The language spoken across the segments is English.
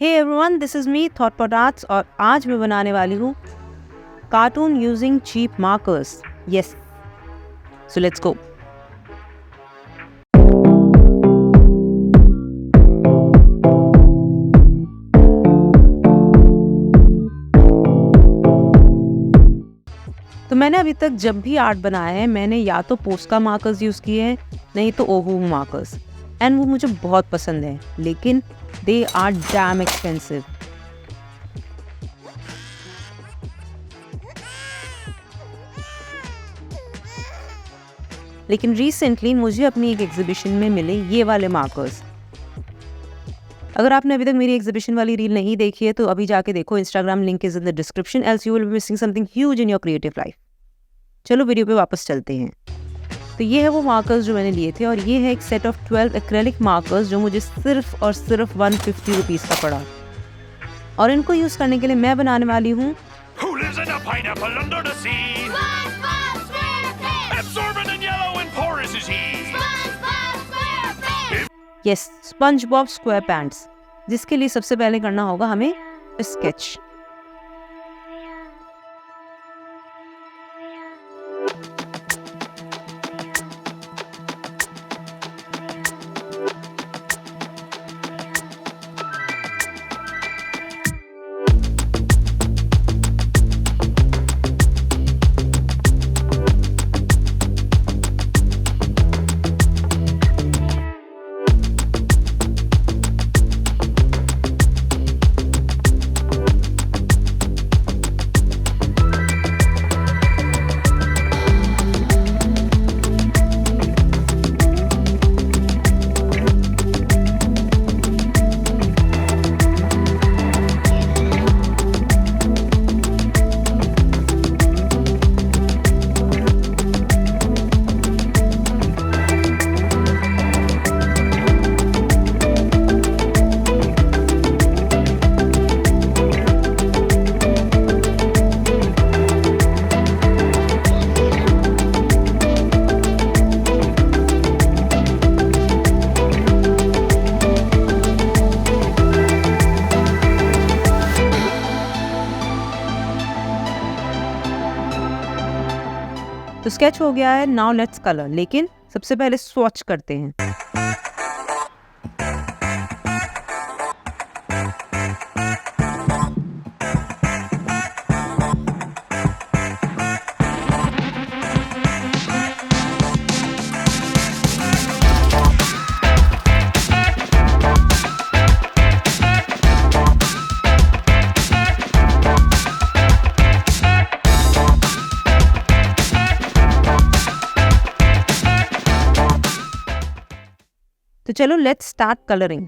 Hey everyone, this is me thoughtpotarts और आज मैं बनाने वाली हूँ cartoon using cheap markers. Yes, so let's go. तो मैंने अभी तक जब भी आर्ट बनाया है मैंने या तो पोस्का मार्कर्स यूज़ किए हैं, नहीं तो ओहू मार्कर्स, एंड वो मुझे बहुत पसंद है, लेकिन दे आर डैम एक्सपेंसिव. लेकिन रिसेंटली मुझे अपनी एक एग्जीबिशन में मिले ये वाले मार्कर्स. अगर आपने अभी तक मेरी एग्जीबिशन वाली रील नहीं देखी है तो अभी जाके देखो. Instagram link is in the description, else you will be missing something huge in your creative life. चलो वीडियो पे वापस चलते हैं. तो ये है वो मार्कर्स जो मैंने लिए थे, और ये है एक सेट ऑफ 12 एक्रेलिक मार्कर्स जो मुझे सिर्फ और सिर्फ 150 रुपीज़ का पड़ा. और इनको यूज़ करने के लिए मैं बनाने वाली हूँ यस, SpongeBob SquarePants, जिसके लिए सबसे पहले करना होगा हमें स्केच. तो स्केच हो गया है. Now let's colour. लेकिन सबसे पहले स्वॉच करते हैं. तो चलो let's start colouring.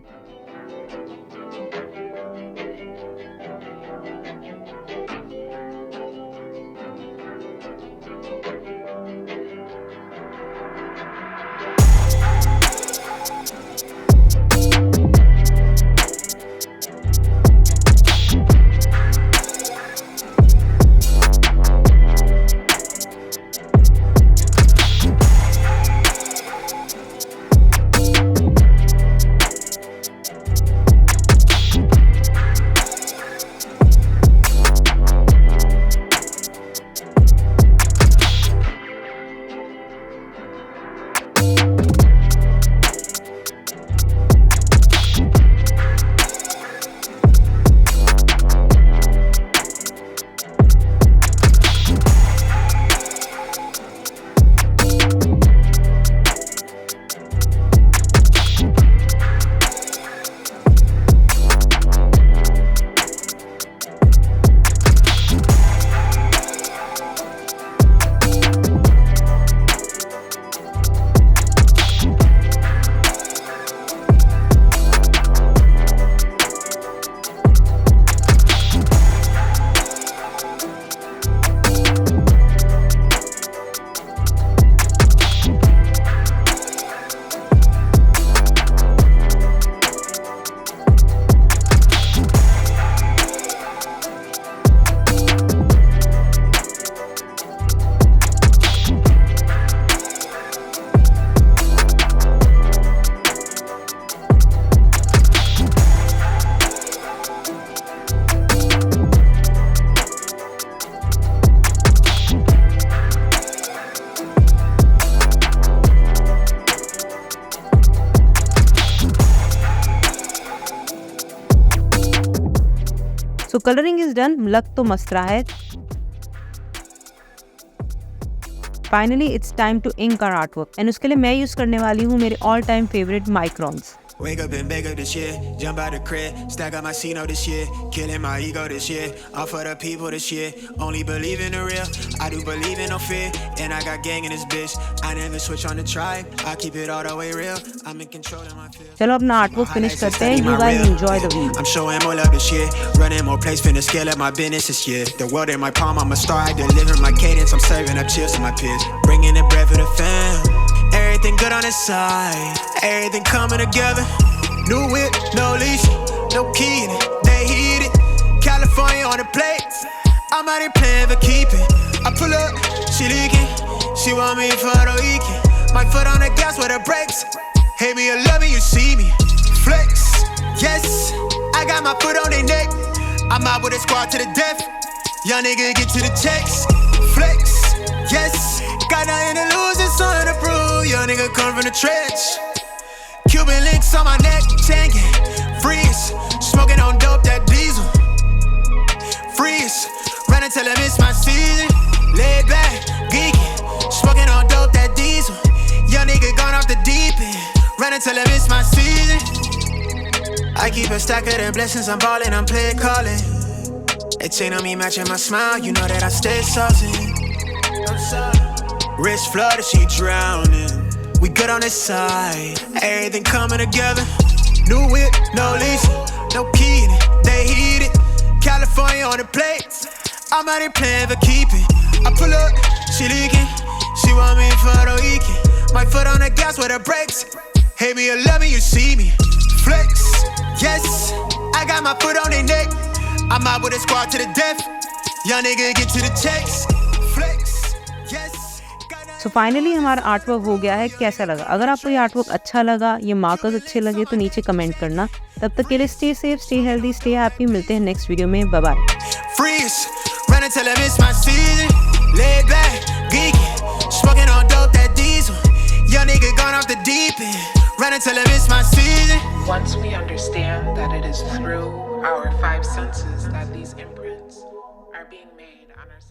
So colouring is done, लग तो मस्त रहा है। Finally it's time to ink our artwork and उसके लिए मैं यूज करने वाली हूँ मेरे all time favourite microns. Wake up and beg up this year, jump out the crib, stack up my C-No this year, killing my ego this year, all for the people this year, only believe in the real, I do believe in no fear, and I got gang in this bitch, I never switch on the tribe, I keep it all the way real, I'm in control of my fear. चलो अपना artwork finish करते हैं, you guys enjoy the view. I'm showing more love this year, running more plays, finna scale up my business this year, the world in my palm, I'm a star, I deliver my cadence, I'm serving up chills to my peers, bringing the bread for the fam, everything good on the side, everything coming together. New whip, no leash, no key in it, they heat it. California on the plate, I'm out here playing for keeping. I pull up, she leaking, she want me for the weekend. My foot on the gas with the brakes. Hate me or love me, you see me. Flex, yes, I got my foot on their neck. I'm out with a squad to the death. Young nigga get to the checks. Flex, yes, got nothing to lose and something to prove. Young nigga come from the trench. Cuban links on my neck, tanking, freeze, smoking on dope, that diesel, freeze, running till I miss my season, lay back, geeking, smoking on dope, that diesel, young nigga gone off the deep end, running till I miss my season, I keep a stack of them blessings, I'm ballin', I'm play callin', it chain on me matching my smile, you know that I stay saucin', wrist flooded, she drowning. We good on this side, everything coming together. New whip, no leash, no key in it, they heat it. California on the plate, I'm out here playing for keeping. I pull up, she leaking, she want me for the weekend. My foot on the gas with the brakes. Hate me or love me, you see me. Flex, yes, I got my foot on their neck. I'm out with a squad to the death. Young nigga get to the checks. Flex, yes. So finally हमारा artwork हो गया है। कैसा लगा? अगर आपको ये artwork अच्छा लगा, ये मार्कर्स अच्छे लगे तो नीचे कमेंट करना। तब तक के लिए stay safe, stay healthy, stay happy. मिलते हैं नेक्स्ट वीडियो में। Bye bye. Once we understand that it is through our five senses that these imprints are being made on our